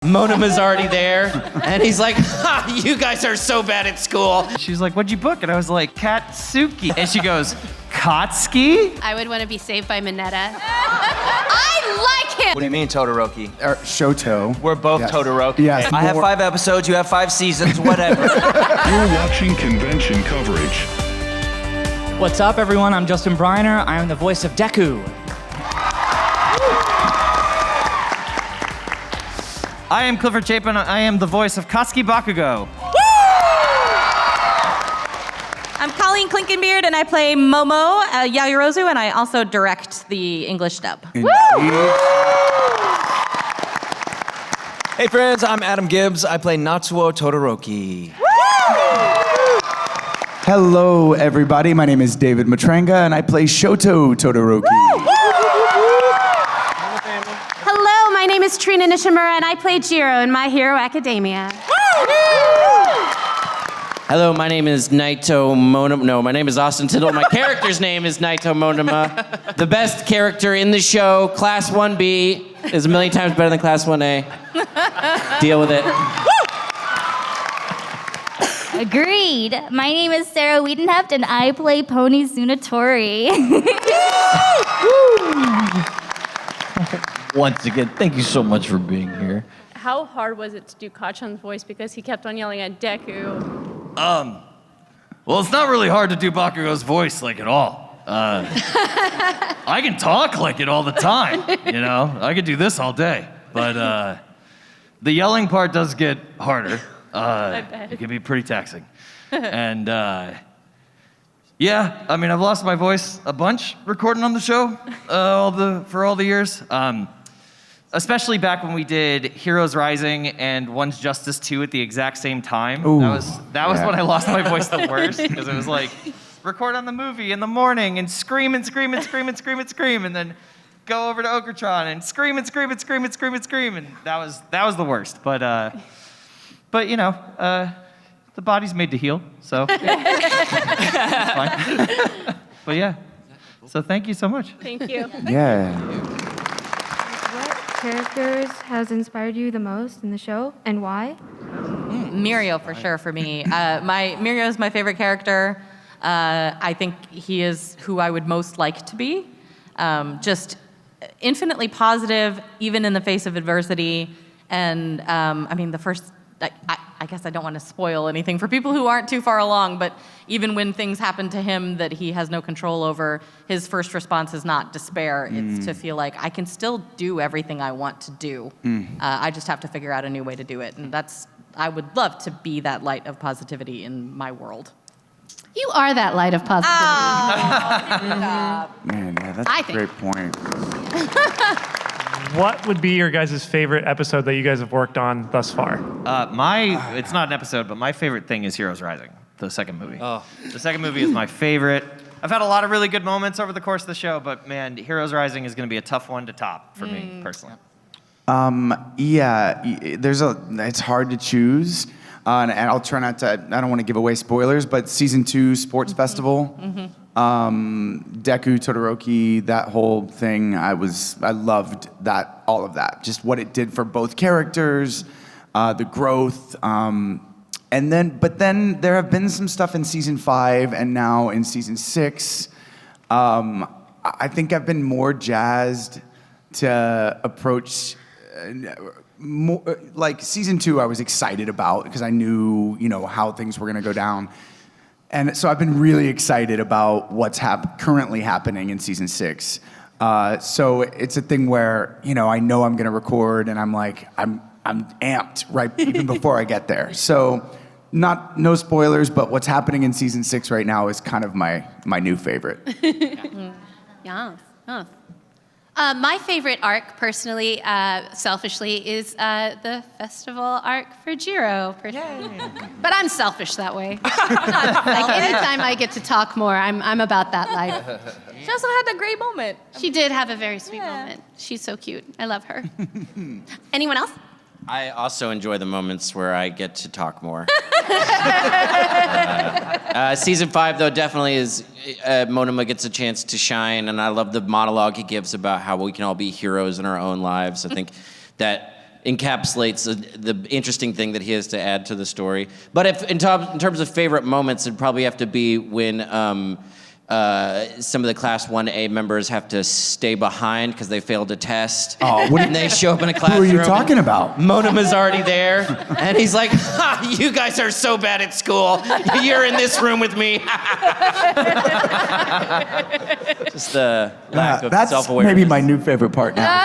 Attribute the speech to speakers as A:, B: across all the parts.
A: Monoma's already there, and he's like, ha, you guys are so bad at school.
B: She's like, what'd you book? And I was like, Katsuki. And she goes, Katsuki?
C: I would want to be saved by Mineta. I like him!
D: What do you mean, Todoroki?
E: Shoto.
D: We're both
E: Yes.
D: Todoroki.
E: Yes.
D: I have 5 episodes, you have 5 seasons, whatever.
F: You're watching convention coverage.
G: What's up, everyone? I'm Justin Briner. I am the voice of Deku.
B: I am Clifford Chapin. I am the voice of Katsuki Bakugo.
H: I'm Colleen Clinkenbeard, and I play Momo Yayorozu, and I also direct the English dub.
E: Woo!
D: Hey friends, I'm Adam Gibbs. I play Natsuo Todoroki.
E: Hello, everybody. My name is David Matranga, and I play Shoto Todoroki.
C: Hello, my name is Trina Nishimura, and I play Jiro in My Hero Academia.
A: Hello, my name is Naito Monoma. No, my name is Austin Tindle. My character's name is Naito Monoma. The best character in the show, Class 1B, is a million times better than Class 1A. Deal with it.
I: Agreed. My name is Sarah Weidenheft, and I play Pony Tsunatori.
J: Once again, thank you so much for being here.
K: How hard was it to do Kacchan's voice because he kept on yelling at Deku?
J: Well, it's not really hard to do Bakugo's voice like at all. I can talk like it all the time, you know? I could do this all day. But the yelling part does get harder.
K: I bet.
J: It can be pretty taxing. And yeah, I mean, I've lost my voice a bunch recording on the show for all the years. Especially back when we did Heroes Rising and One's Justice 2 at the exact same time.
E: Ooh,
J: that was when I lost my voice the worst, because it was like, record on the movie in the morning and scream and scream and scream and scream and scream, and then go over to Okratron and scream and scream and scream and scream and scream, and that was the worst. But you know, the body's made to heal, so it's fine. But yeah, so thank you so much.
K: Thank you.
E: Yeah.
L: What characters has inspired you the most in the show, and why?
H: Muriel, for sure, for me. Muriel is my favorite character. I think he is who I would most like to be. Just infinitely positive, even in the face of adversity. And I mean, the first, I guess I don't want to spoil anything for people who aren't too far along, but even when things happen to him that he has no control over, his first response is not despair. It's to feel like I can still do everything I want to do. I just have to figure out a new way to do it. And I would love to be that light of positivity in my world.
C: You are that light of positivity.
E: Man, yeah, that's
C: I
E: a
C: think.
E: great point.
M: What would be your guys' favorite episode that you guys have worked on thus far?
B: It's not an episode, but my favorite thing is Heroes Rising, the second movie. Oh. The second movie is my favorite. I've had a lot of really good moments over the course of the show, but man, Heroes Rising is going to be a tough one to top for me, personally.
E: Yeah, it's hard to choose. And I'll try not to, I don't want to give away spoilers, but season 2 sports festival, Deku, Todoroki, that whole thing, I loved that, all of that. Just what it did for both characters, the growth, but then there have been some stuff in season 5 and now in season 6. I think I've been more jazzed to approach more, like season 2 I was excited about because I knew, how things were gonna go down. And so I've been really excited about what's currently happening in season 6. So it's a thing where, I know I'm gonna record and I'm like, I'm amped right even before I get there. So no spoilers, but what's happening in season 6 right now is kind of my new favorite.
C: Yeah. My favorite arc, personally, selfishly, is the festival arc for Jiro. But I'm selfish that way. Anytime I get to talk more, I'm about that life.
H: She also had a great moment.
C: She did have a very sweet moment. She's so cute. I love her. Anyone else?
A: I also enjoy the moments where I get to talk more. Season 5, though, definitely is Monoma gets a chance to shine, and I love the monologue he gives about how we can all be heroes in our own lives. I think that encapsulates the interesting thing that he has to add to the story. But if in terms of favorite moments, it'd probably have to be when some of the Class 1A members have to stay behind because they failed a test.
E: Oh,
A: and they show up in a classroom.
E: Who are you talking about?
A: Monoma's already there, and he's like, ha, you guys are so bad at school. You're in this room with me. Just the lack of
E: that's
A: self-awareness.
E: maybe my new favorite part now.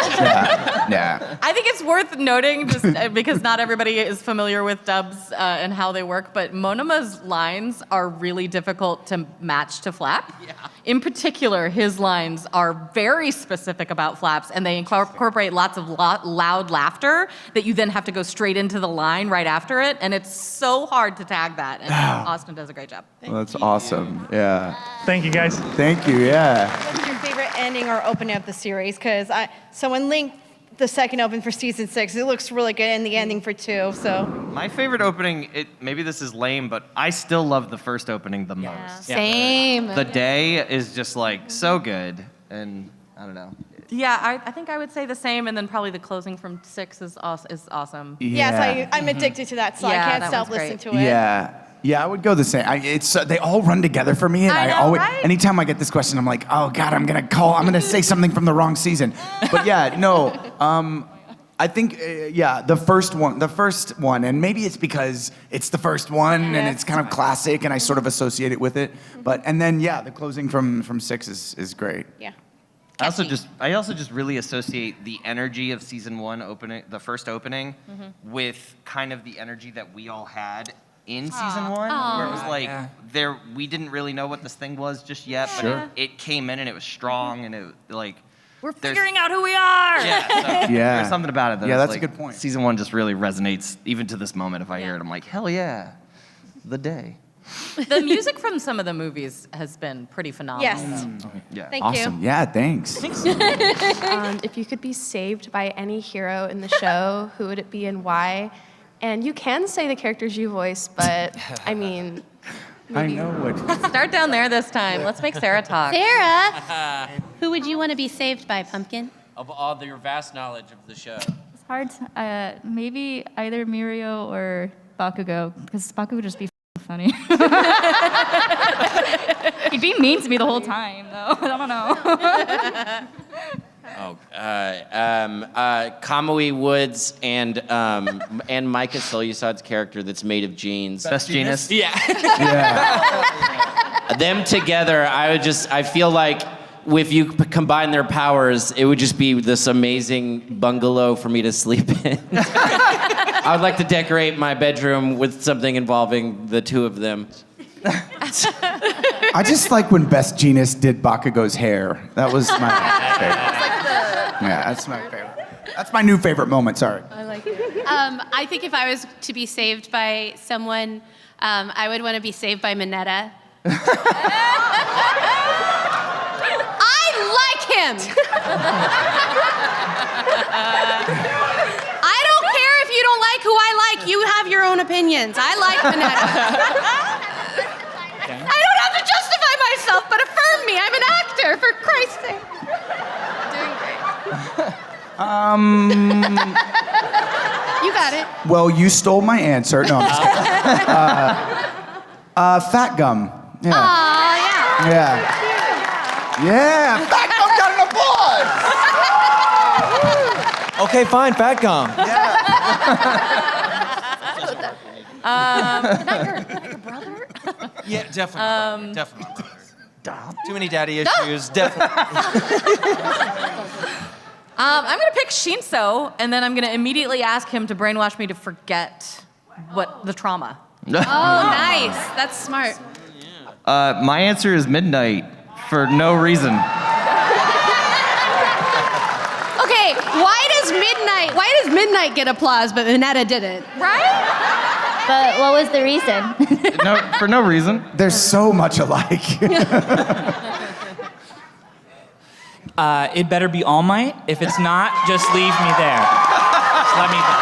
E: Yeah.
H: I think it's worth noting, just because not everybody is familiar with dubs and how they work, but Monoma's lines are really difficult to match to Flap. Yeah. In particular, his lines are very specific about Flaps, and they incorporate lots of loud laughter that you then have to go straight into the line right after it, and it's so hard to tag that, and Austin does a great job.
E: Well, that's awesome. Yeah.
M: Thank you, guys.
E: Thank you. Yeah.
N: What's your favorite ending or opening of the series? Because when Link, the second open for season 6, it looks really good, and the ending for 2. So
B: My favorite opening, maybe this is lame, but I still love the first opening the most.
C: Same.
B: The day is just like so good, and I don't know.
H: Yeah, I think I would say the same, and then probably the closing from 6 is awesome.
N: yes, I'm addicted to that, so I
H: Yeah,
N: can't
H: that
N: stop
H: one's
N: listening
H: great.
N: to it.
E: Yeah, I would go the same. They all run together for me, and
H: I know,
E: always,
H: right?
E: anytime I get this question, I'm like, oh God, I'm gonna say something from the wrong season. But yeah, no, I think the first one, and maybe it's because it's the first one and it's kind of classic, and I sort of associate it with it. But and then the closing from 6 is great.
N: Yeah.
B: I also just really associate the energy of season 1 opening, the first opening, with kind of the energy that we all had in season 1, where it was like we didn't really know what this thing was just yet, but it came in and it was strong, and it like
H: we're figuring out who we are.
B: Yeah, there's something about it that
E: that's
B: like,
E: a good point.
B: Season 1 just really resonates even to this moment. If I hear it, I'm like, hell yeah, the day.
H: The music from some of the movies has been pretty phenomenal.
N: Yes.
B: Yeah.
N: Thank
E: Awesome. Yeah, thanks.
K: If you could be saved by any hero in the show, who would it be and why? And you can say the characters you voice, but I mean,
E: I know what.
H: Start down there this time. Let's make Sarah talk.
C: Sarah, who would you want to be saved by, Pumpkin?
A: Of all your vast knowledge of the show.
I: It's hard. Maybe either Mirio or Bakugo, because Bakugo would just be funny. He'd be mean to me the whole time, though. I don't know.
A: Kamui Woods and Micah Solusod's character that's made of jeans.
B: Best Genus?
A: Yeah. Them together, I feel like if you combine their powers, it would just be this amazing bungalow for me to sleep in. I would like to decorate my bedroom with something involving the two of them.
E: I just like when Best Genus did Bakugo's hair. That was my favorite. Yeah, that's my favorite. That's my new favorite moment, sorry.
C: I like it. I think if I was to be saved by someone, I would want to be saved by Mineta. I like him! I don't care if you don't like who I like. You have your own opinions. I like Mineta. I don't have to justify myself, but affirm me. I'm an actor, for Christ's sake. Doing great. You got it.
E: Well, you stole my answer. No, I'm just kidding. Fat Gum. Yeah.
C: Aw, yeah.
E: Yeah. Yeah, Fat Gum got an applause!
D: Okay, fine, Fat Gum.
H: Not your brother?
D: Yeah, definitely. Definitely. Too many daddy issues. Definitely.
H: I'm going to pick Shinso, and then I'm going to immediately ask him to brainwash me to forget the trauma.
C: Oh, nice. That's smart.
B: My answer is Midnight for no reason.
C: Okay, why does Midnight get applause, but Mineta didn't?
H: Right?
I: But what was the reason?
B: For no reason.
E: They're so much alike.
G: It better be All Might. If it's not, just leave me there. Just let me go.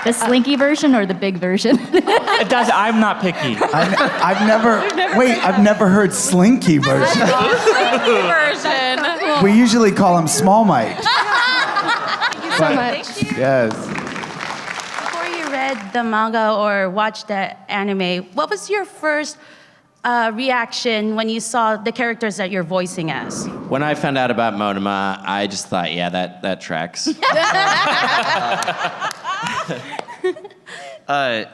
I: The slinky version or the big version?
G: It does. I'm not picky.
E: I've never heard Slinky version.
H: Slinky version.
E: We usually call him Small Mike.
K: so much.
O: Thank you.
E: Yes.
O: Before you read the manga or watched the anime, what was your first reaction when you saw the characters that you're voicing as?
A: When I found out about Monoma, I just thought, yeah, that tracks.
B: I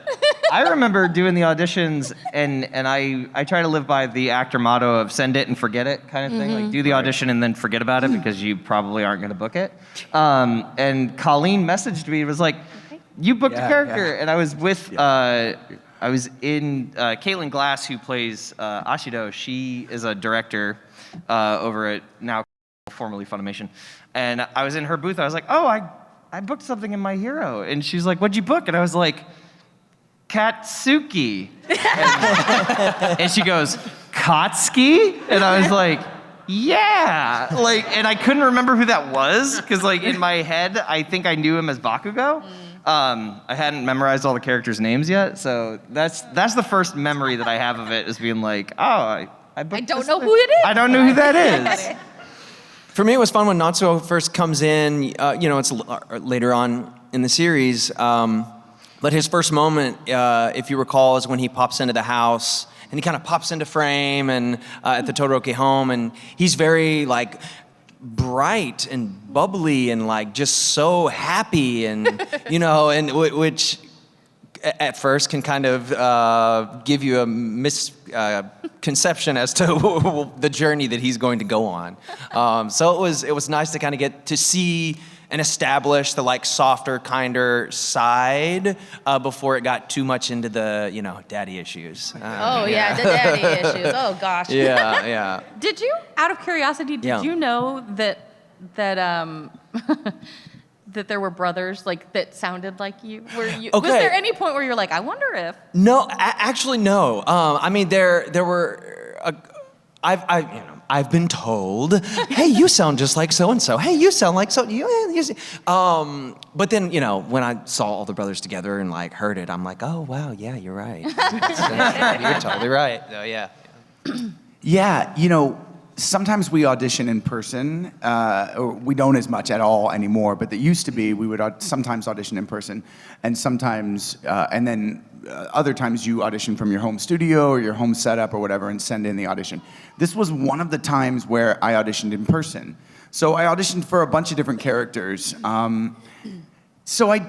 B: remember doing the auditions, and I try to live by the actor motto of send it and forget it kind of thing. Like, do the audition and then forget about it because you probably aren't going to book it. And Colleen messaged me and was like, you booked a character. And I was with, I was in, Caitlin Glass, who plays Ashido. She is a director over at now formerly Funimation. And I was in her booth. I was like, oh, I booked something in My Hero. And she's like, what'd you book? And I was like, Katsuki. And she goes, Katsuki? And I was like, yeah. Like, and I couldn't remember who that was, because like in my head, I think I knew him as Bakugo. I hadn't memorized all the characters' names yet, so that's the first memory that I have of it, is being like, oh, I
H: don't know who it is.
B: I don't know who that is.
D: For me, it was fun when Natsuo first comes in. It's later on in the series. But his first moment, if you recall, is when he pops into the house and he kind of pops into frame and at the Todoroki home, and he's very like bright and bubbly and like just so happy, and which at first can kind of give you a misconception as to the journey that he's going to go on. So it was nice to kind of get to see and establish the like softer, kinder side before it got too much into the daddy issues.
H: The daddy issues. Oh gosh.
D: Yeah.
H: Did you, out of curiosity, did you know that that there were brothers like that sounded like you? Was there any point where you're like, I wonder if?
D: No, actually no. I mean, there were. I've been told, hey, you sound just like so and so. Hey, you sound like so. But then when I saw all the brothers together and like heard it, I'm like, oh wow, yeah, you're right. You're totally right. So yeah.
E: Yeah, sometimes we audition in person. Or we don't as much at all anymore, but that used to be, we would sometimes audition in person, and sometimes, and then other times you audition from your home studio or your home setup or whatever and send in the audition. This was one of the times where I auditioned in person. So I auditioned for a bunch of different characters. So I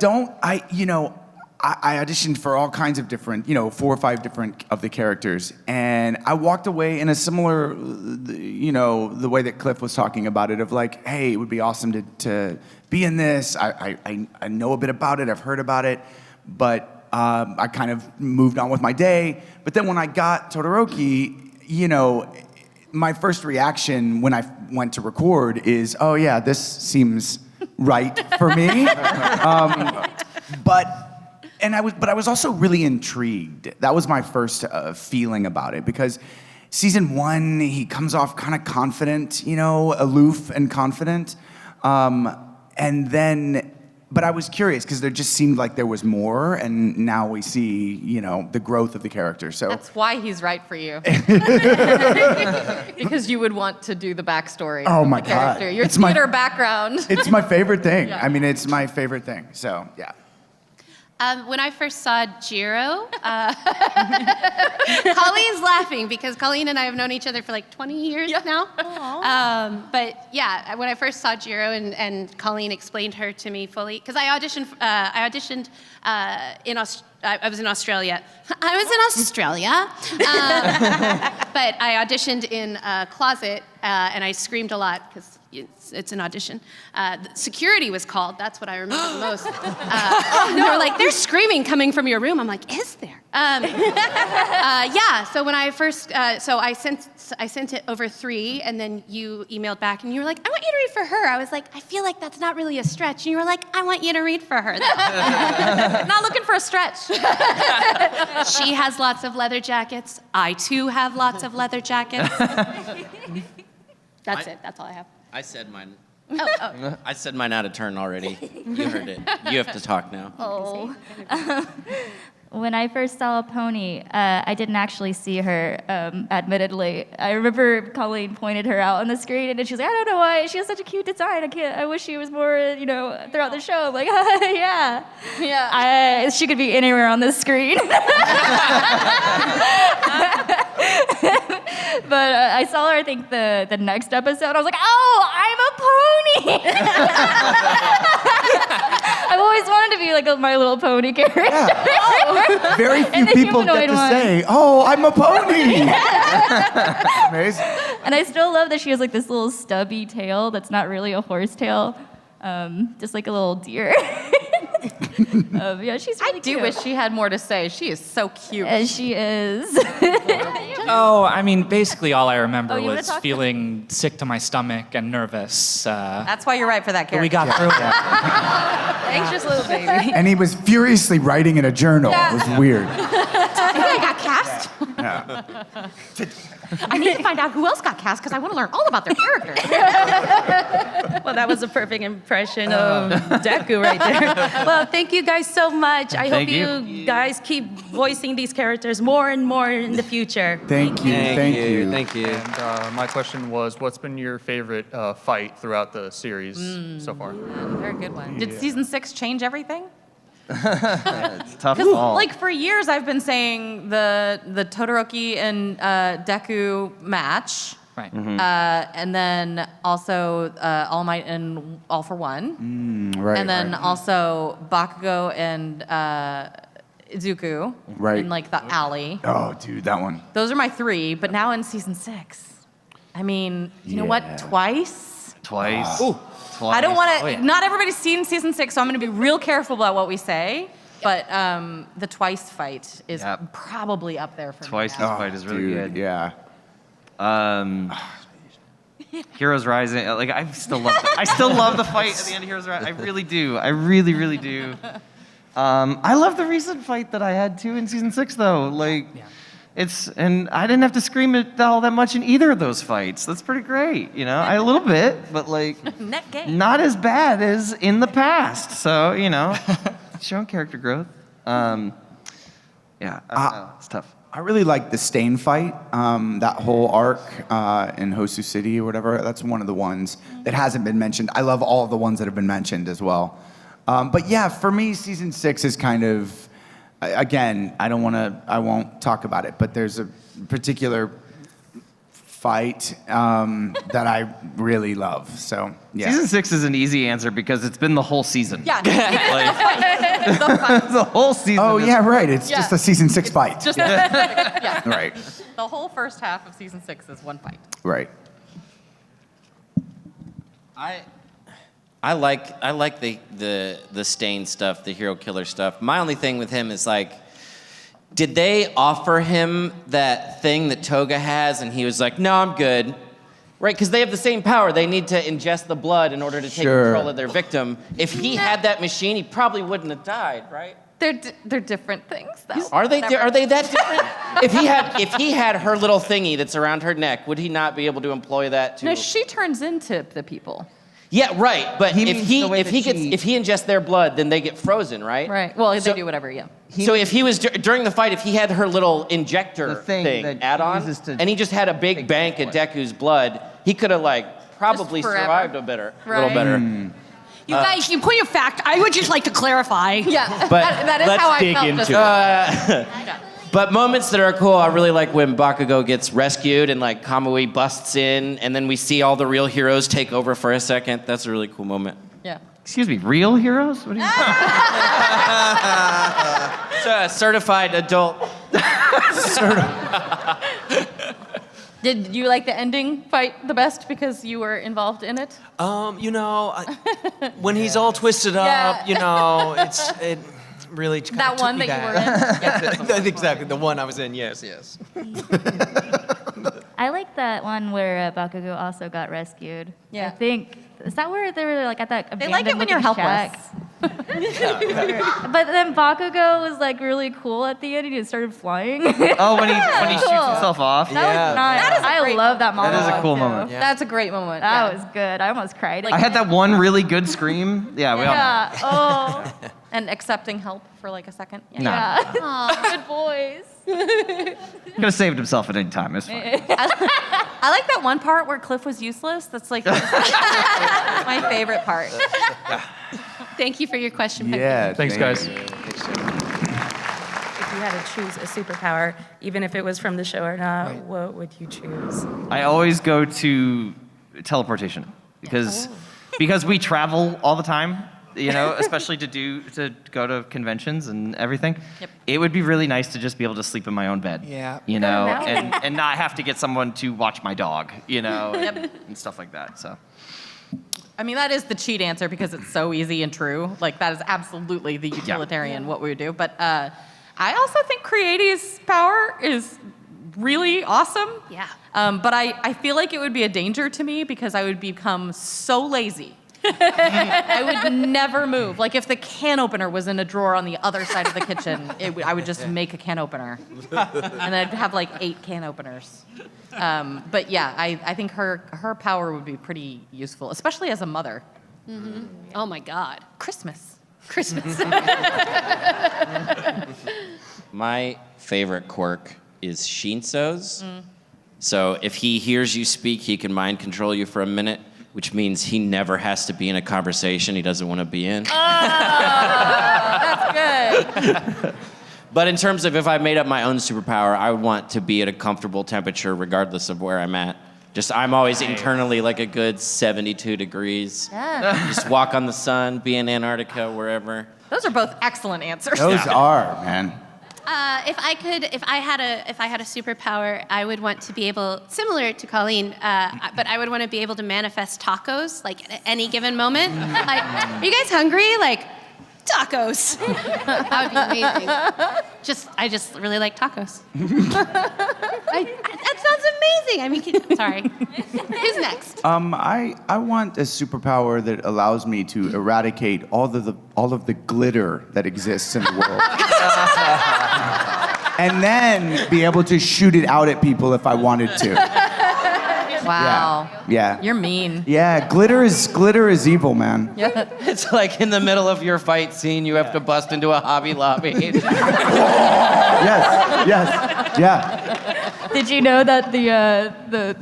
E: auditioned for all kinds of different, 4 or 5 different of the characters. And I walked away in a similar, the way that Cliff was talking about it, of like, hey, it would be awesome to be in this. I know a bit about it, I've heard about it, but I kind of moved on with my day. But then when I got Todoroki, my first reaction when I went to record is, oh yeah, this seems right for me. But I was also really intrigued. That was my first feeling about it, because season 1, he comes off kind of confident, aloof and confident. But I was curious because there just seemed like there was more, and now we see, the growth of the character. So
H: that's why he's right for you. Because you would want to do the backstory.
E: Oh my
H: of the character.
E: God.
H: Your theater background.
E: It's my favorite thing.
H: Yeah.
E: I mean, it's my favorite thing. So yeah.
C: When I first saw Jiro, Colleen's laughing because Colleen and I have known each other for like 20 years now. But yeah, when I first saw Jiro and Colleen explained her to me fully, because I auditioned I was in Australia. But I auditioned in a closet and I screamed a lot because it's an audition. Security was called. That's what I remember the most. They were like, "There's screaming coming from your room." I'm like, "Is there?" Yeah. So when I first, I sent it over 3, and then you emailed back, and you were like, "I want you to read for her." I was like, "I feel like that's not really a stretch," and you were like, "I want you to read for her."
H: Not looking for a stretch.
C: She has lots of leather jackets. I too have lots of leather jackets. That's it. That's all I have.
A: I said mine.
C: Oh.
A: I said mine out of turn already. You heard it. You have to talk now.
O: Oh.
I: When I first saw Pony, I didn't actually see her, admittedly. I remember Colleen pointed her out on the screen, and she's like, I don't know why, she has such a cute design. I wish she was more, throughout the show. I'm like, yeah.
H: Yeah.
I: She could be anywhere on the screen. But I saw her, I think, the next episode. I was like, oh, I'm a pony! I've always wanted to be like My Little Pony character.
E: Yeah. Very few people get to say, oh, I'm a pony. Amazing.
I: And I still love that she has like this little stubby tail that's not really a horse tail, just like a little deer. Yeah, she's really
H: I do wish she had more to say. She is so cute.
I: As she is.
G: Oh, I mean, basically all I remember
I: you wanna
G: was
I: talk?
G: feeling sick to my stomach and nervous.
H: That's why you're right for that
G: But we
H: character.
G: got through it.
H: Anxious little baby.
E: And he was furiously writing in a journal.
H: Yeah.
E: It was weird.
H: I got cast.
E: Yeah.
H: I need to find out who else got cast because I want to learn all about their characters.
O: Well, that was a perfect impression of Deku right there. Well, thank you guys so much. I hope
B: Thank
O: you guys keep voicing these characters more and more in the future.
E: Thank you. Thank you.
D: Thank you.
P: And my question was, what's been your favorite fight throughout the series so far?
H: Very good one. Did season 6 change everything?
B: It's tough
H: Because
B: call.
H: like for years I've been saying the Todoroki and Deku match.
G: Right.
H: And then also All Might and All for One.
E: Right.
H: And then also Bakugo and Izuku
E: Right.
H: in like the alley.
E: Oh, dude, that one.
H: Those are my 3, but now in season 6. I mean, you know what? Twice?
B: Twice.
G: Ooh.
H: I don't want to.
G: Oh, yeah.
H: Not everybody's seen season 6, so I'm going to be real careful about what we say. But the Twice fight is
B: Yep.
H: probably up there for
B: Twice's
H: me. now.
B: fight is really
E: Dude,
B: good.
E: yeah.
B: Heroes Rising, like I still love the fight at the end of Heroes Rising. I really do. I really, really do. I love the recent fight that I had too in season 6 though. Like and I didn't have to scream it all that much in either of those fights. That's pretty great, you know. A little bit, but like
H: Net gain.
B: not as bad as in the past. So, showing character growth. Yeah, I don't know. It's tough.
E: I really like the Stain fight, that whole arc in Hosu City or whatever. That's one of the ones that hasn't been mentioned. I love all of the ones that have been mentioned as well. But yeah, for me, season 6 is kind of, again, I won't talk about it, but there's a particular fight that I really love. So yeah.
B: Season 6 is an easy answer because it's been the whole season.
H: Yeah.
B: The whole season.
E: Oh
B: is-
E: yeah, right. It's just a season 6 fight.
H: Just
E: yeah. Right.
H: The whole first half of season 6 is one fight.
E: Right.
A: I like the Stain stuff, the hero killer stuff. My only thing with him is like, did they offer him that thing that Toga has, and he was like, no, I'm good, right? Because they have the same power. They need to ingest the blood in order to take control of their victim. If he had that machine, he probably wouldn't have died, right?
H: They're different things, though.
A: Are they that different? if he had her little thingy that's around her neck, would he not be able to employ that to?
H: No, she turns into the people.
A: Yeah, right. But
B: He
A: if
B: means
A: he
B: the way
A: if
B: that
A: he gets
B: she-
A: if he ingests their blood, then they get frozen, right?
H: Right. Well,
A: So-
H: they do whatever, yeah.
A: So if he was during the fight, if he had her little injector
B: The thing that she
A: add-on,
B: uses to
A: and he just had a big bank of Deku's blood, he could have like probably
H: forever.
A: survived a little
H: Right.
A: better.
Q: You guys, in point of fact, I would just like to clarify.
H: Yeah,
A: But
H: that is
M: let's
H: how I
M: dig
H: felt.
M: into
H: just-
M: it.
A: But moments that are cool, I really like when Bakugo gets rescued and like Kamui busts in, and then we see all the real heroes take over for a second. That's a really cool moment.
H: Yeah.
B: Excuse me, real heroes? What do you
A: It's a certified adult.
H: Did you like the ending fight the best because you were involved in it?
D: When he's all twisted up,
H: Yeah.
D: it really kinda
H: That
D: took
H: one
D: me
H: that you
D: back.
H: were in?
D: Exactly, the one I was in. Yes.
I: I like that one where Bakugo also got rescued.
H: Yeah.
I: I think, is that where they were like at that
H: They like it when you're
I: abandoned-looking
H: helpless.
I: shack? But then Bakugo was like really cool at the end. He just started flying.
B: Oh, when he shoots himself off.
I: That was nice.
H: That is a
I: I
H: great
I: love that
B: That
I: monologue.
B: is a cool
I: too.
B: moment.
H: That's a great moment.
I: That
H: yeah.
I: was good. I almost cried.
B: I had that one really good scream. Yeah, we all.
I: Yeah. Oh.
H: and accepting help for like a second.
B: No.
I: Aw, good boys.
B: Could have saved himself at any time. It's fine.
H: I like that one part where Cliff was useless. That's like my favorite part.
C: Thank you for your question, Penguin.
E: Yeah.
M: Thanks, guys.
R: If you had to choose a superpower, even if it was from the show or not, what would you choose?
B: I always go to teleportation because we travel all the time. Especially to go to conventions and everything.
H: Yep.
B: It would be really nice to just be able to sleep in my own bed.
D: Yeah.
B: And not have to get someone to watch my dog, and stuff like that. So.
H: I mean, that is the cheat answer because it's so easy and true. Like, that is absolutely the utilitarian what we would do. But I also think Creati's power is really awesome.
C: Yeah.
H: But I feel like it would be a danger to me because I would become so lazy. I would never move. Like, if the can opener was in a drawer on the other side of the kitchen, I would just make a can opener. And I'd have like 8 can openers. But yeah, I think her power would be pretty useful, especially as a mother.
C: Mm-hmm. Oh my God.
H: Christmas.
A: My favorite quirk is Shinso's. So if he hears you speak, he can mind control you for a minute, which means he never has to be in a conversation he doesn't want to be in.
H: That's good.
A: But in terms of if I made up my own superpower, I would want to be at a comfortable temperature regardless of where I'm at. I'm always internally like a good 72 degrees.
H: Yeah.
A: Just walk on the sun, be in Antarctica, wherever.
H: Those are both excellent answers.
E: Those are, man.
C: If I had a superpower, I would want to be able, similar to Colleen, but I would want to be able to manifest tacos, like at any given moment. Like, are you guys hungry? Like, tacos. That would be amazing. I just really like tacos. That sounds amazing. I mean, sorry. Who's next?
E: I want a superpower that allows me to eradicate all of the glitter that exists in the world. And then be able to shoot it out at people if I wanted to.
H: Wow.
E: Yeah.
H: You're mean.
E: Yeah, glitter is evil, man.
H: Yeah.
A: It's like in the middle of your fight scene, you have to bust into a Hobby Lobby.
E: Yes. Yeah.
I: Did you know that the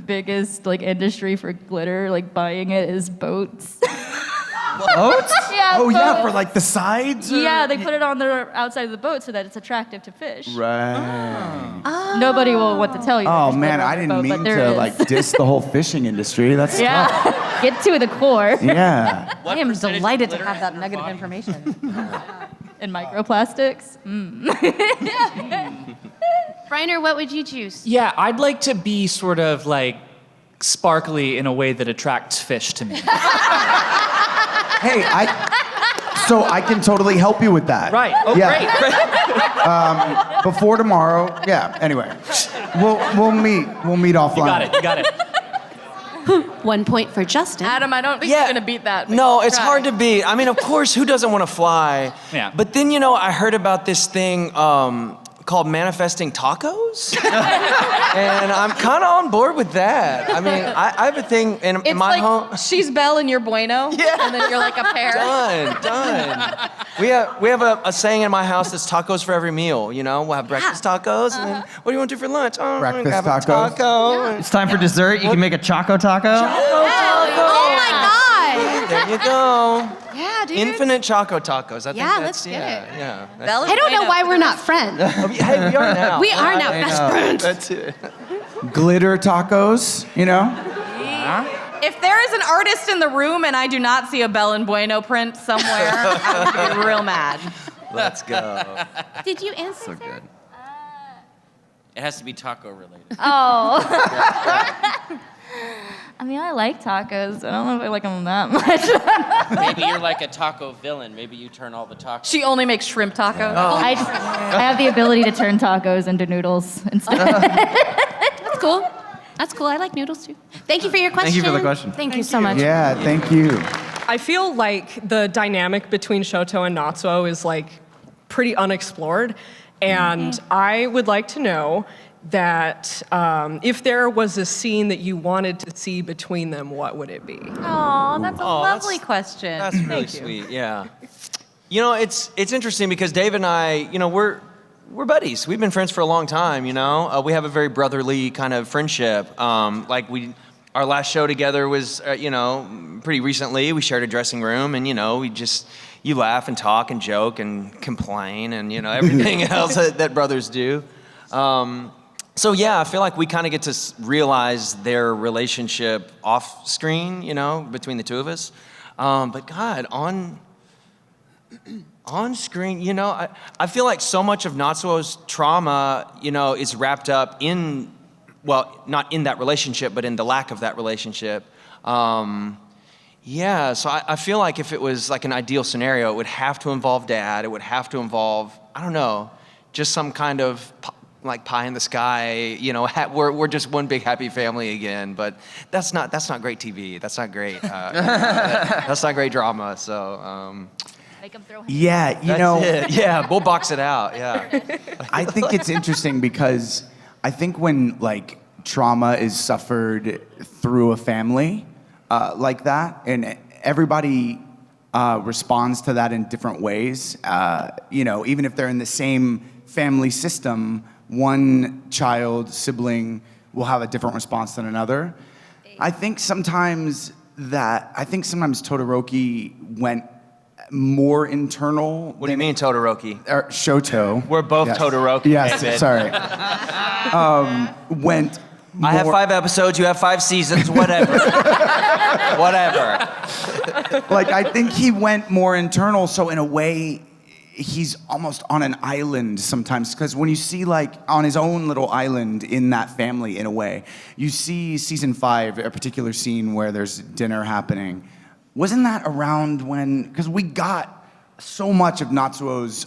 I: biggest industry for glitter, buying it, is boats?
E: Boats?
I: Yeah.
E: Oh, yeah,
I: boats.
E: for the sides?
I: Yeah, they put it on the outside of the boat so that it's attractive to fish.
E: Right.
I: Oh. Nobody will want to tell you.
E: Oh, man, I didn't mean to diss the whole fishing industry. That's tough.
I: Get to the core.
E: Yeah.
H: I am delighted to have that negative information.
I: And microplastics.
C: Briner, what would you choose?
G: Yeah, I'd like to be sort of sparkly in a way that attracts fish to me.
E: Hey, so I can totally help you with that.
G: Right. Oh,
E: yeah.
G: great.
E: Before tomorrow. Yeah. Anyway, we'll meet offline.
G: You got it.
C: 1 point for Justin.
H: Adam, I don't think you're going to beat that.
D: No, it's hard to beat. I mean, of course, who doesn't want to fly?
G: Yeah.
D: But then, I heard about this thing called manifesting tacos. And I'm kind of on board with that. I mean, I have a thing in my home.
H: She's Belle and you're Bueno. Yeah. And then you're like a pair.
D: Done. We have a saying in my house that's tacos for every meal. We'll have breakfast tacos, and then what do you want to do for lunch? Oh,
E: Breakfast
D: have a
E: tacos.
D: taco.
B: It's time for dessert. You can make a Choco Taco.
C: Oh my God.
D: There you go.
C: Yeah, dude.
D: Infinite Choco Tacos. I think
C: Yeah,
D: that's,
C: let's get it.
D: Yeah.
C: I don't know why we're not friends.
D: Hey, we are now.
C: We are now best friends.
D: That's it.
E: Glitter tacos,
H: If there is an artist in the room and I do not see a Belle and Bueno print somewhere, I'm going to be real mad.
D: Let's go.
C: Did you answer?
B: So good.
A: It has to be taco related.
I: Oh. I mean, I like tacos. I don't know if I like them that much.
A: Maybe you're like a taco villain. Maybe you turn all the tacos.
H: She only makes shrimp tacos.
I: Oh. I have the ability to turn tacos into noodles instead.
C: That's cool. That's cool. I like noodles too. Thank you for your question.
B: Thank you for the question.
C: Thank you so much.
E: Yeah, thank you.
S: I feel like the dynamic between Shoto and Natsuo is pretty unexplored. And I would like to know that if there was a scene that you wanted to see between them, what would it be?
H: Oh, that's a lovely question.
D: That's really
H: Thank you.
D: sweet, yeah. You know, it's interesting because Dave and I, you know, we're buddies. We've been friends for a long time. You know, we have a very brotherly kind of friendship. Our last show together was, you know, pretty recently. We shared a dressing room, and you know, you laugh and talk and joke and complain and you know everything else that brothers do. So yeah, I feel like we kind of get to realize their relationship off screen, you know, between the two of us. But God, on screen, you know, I feel like so much of Natsuo's trauma, you know, is wrapped up in, well, not in that relationship, but in the lack of that relationship. Yeah, so I feel like if it was like an ideal scenario, it would have to involve Dad. It would have to involve, I don't know, just some kind of like pie in the sky. You know, we're just one big happy family again. But that's not great TV. That's not great. That's not great drama. So.
I: Make them throw.
E: Yeah, you know.
D: Yeah, we'll box it out. Yeah.
E: I think it's interesting because I think when like trauma is suffered through a family like that, and everybody responds to that in different ways. You know, even if they're in the same family system, one child sibling will have a different response than another. I think sometimes Todoroki went more internal.
D: What do you mean, Todoroki?
E: Shoto.
D: We're both
E: Yes.
D: Todoroki.
E: Yes,
D: David.
E: sorry. Went.
D: I have 5 episodes. You have 5 seasons. Whatever. Whatever.
E: Like I think he went more internal. So in a way, he's almost on an island sometimes. Because when you see like on his own little island in that family, in a way, you see season 5, a particular scene where there's dinner happening. Wasn't that around when? Because we got so much of Natsuo's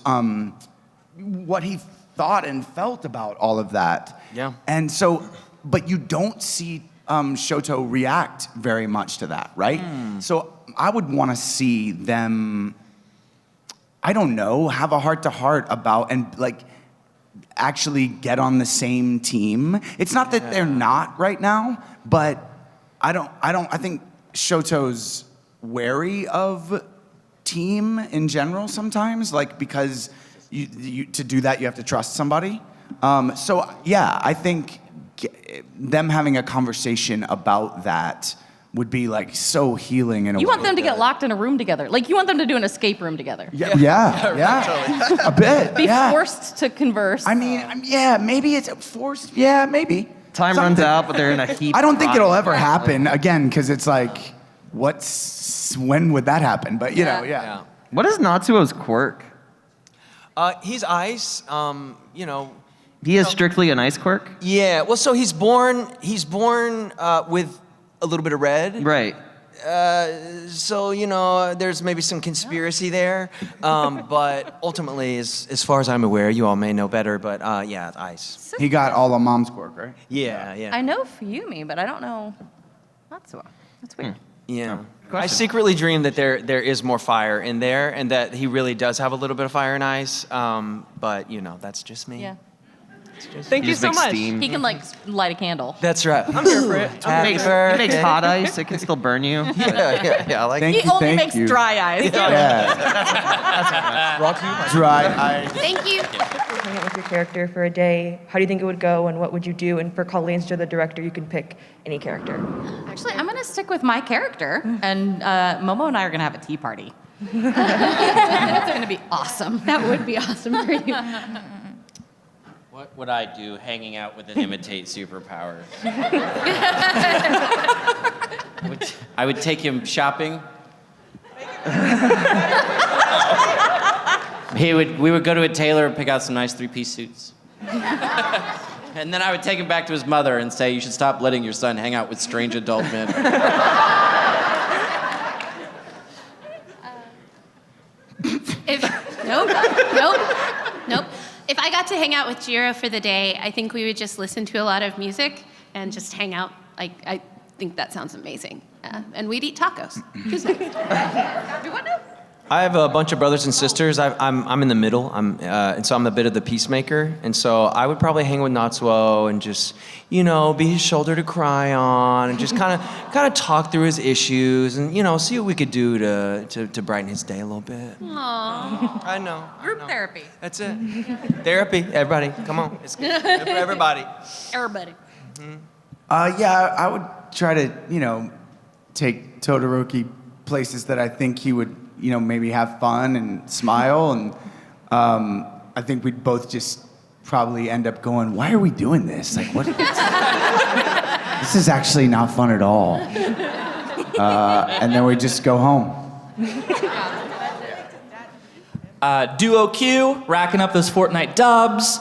E: what he thought and felt about all of that.
D: Yeah.
E: And so, but you don't see Shoto react very much to that, right? So I would want to see them, I don't know, have a heart-to-heart about, and like actually get on the same team. It's not that they're not right now, but I think Shoto's wary of team in general sometimes, like because you to do that you have to trust somebody. So yeah, I think them having a conversation about that would be like so healing in a way.
H: You want them to get locked in a room together. Like you want them to do an escape room together.
E: Yeah. A bit.
H: Be forced to converse.
E: I mean, yeah, maybe it's forced. Yeah, maybe.
B: Time runs out, but they're in a heap.
E: I don't think it'll ever happen again because it's like, when would that happen? But you know, yeah.
B: What is Natsuo's quirk?
D: He's ice. You know.
B: He is strictly an ice quirk?
D: Yeah. Well, so he's born with a little bit of red.
B: Right.
D: So, you know, there's maybe some conspiracy there. But ultimately, as far as I'm aware, you all may know better, but yeah, ice.
E: He got all of mom's quirk, right?
D: Yeah.
H: I know Fuyumi, but I don't know Natsuo. That's weird.
D: Yeah. I secretly dream that there is more fire in there and that he really does have a little bit of fire and ice. But, you know, that's just me.
H: Yeah.
S: Thank you so much.
H: He can like light a candle.
D: That's right.
S: I'm here for it.
D: Happy
B: He
D: birthday.
B: makes hot ice. It can still burn you.
D: Yeah. I like
H: He only makes dry ice.
E: Dry ice.
C: Thank you.
R: Hang out with your character for a day. How do you think it would go, and what would you do? And for Colleen, you're the director. You can pick any character.
H: Actually, I'm going to stick with my character, and Momo and I are going to have a tea party. It's going to be awesome.
C: That would be awesome for you.
A: What would I do hanging out with an imitate superpower? I would take him shopping. We would go to a tailor and pick out some nice 3-piece suits. And then I would take him back to his mother and say, you should stop letting your son hang out with strange adult men.
C: Nope. If I got to hang out with Jiro for the day, I think we would just listen to a lot of music and just hang out. I think that sounds amazing. And we'd eat tacos. Who's next? Do what now?
D: I have a bunch of brothers and sisters. I'm in the middle. And so I'm a bit of the peacemaker. And so I would probably hang with Natsuo and just, be his shoulder to cry on, and just kind of talk through his issues, and see what we could do to brighten his day a little bit.
H: Aww.
D: I know.
H: Group therapy.
D: That's it. Therapy. Everybody, come on. It's good. Everybody.
C: Everybody.
E: Yeah, I would try to, take Todoroki places that I think he would, maybe have fun and smile. And I think we'd both just probably end up going, why are we doing this? Like, what? This is actually not fun at all. And then we just go home.
G: Duo Q, racking up those Fortnite dubs.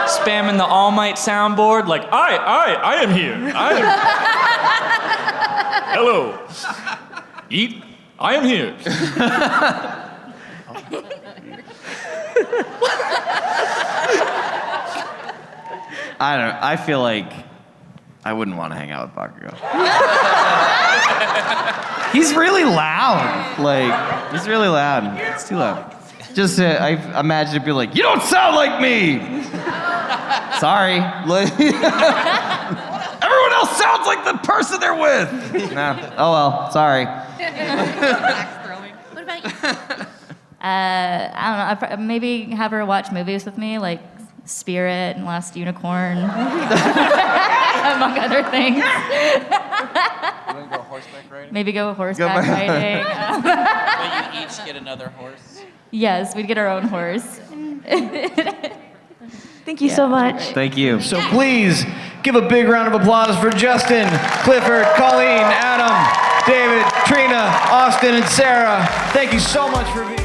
G: Spamming the All Might soundboard like, I am here. Hello. Eat. I am here.
B: I don't know. I feel like I wouldn't want to hang out with Bakugo. He's really loud. He's really loud. It's too loud. Just, I imagine it'd be like, you don't sound like me! Sorry. Everyone else sounds like the person they're with! Nah. Oh well, sorry.
C: What about you?
I: I don't know. I'd maybe have her watch movies with me, like Spirit and Last Unicorn, among other things.
A: Go horseback riding?
I: Maybe go horseback riding.
A: Will you each get another horse?
I: Yes, we'd get our own horse.
R: Thank you so much.
B: Thank you.
T: So please give a big round of applause for Justin, Clifford, Colleen, Adam, David, Trina, Austin, and Sarah. Thank you so much for being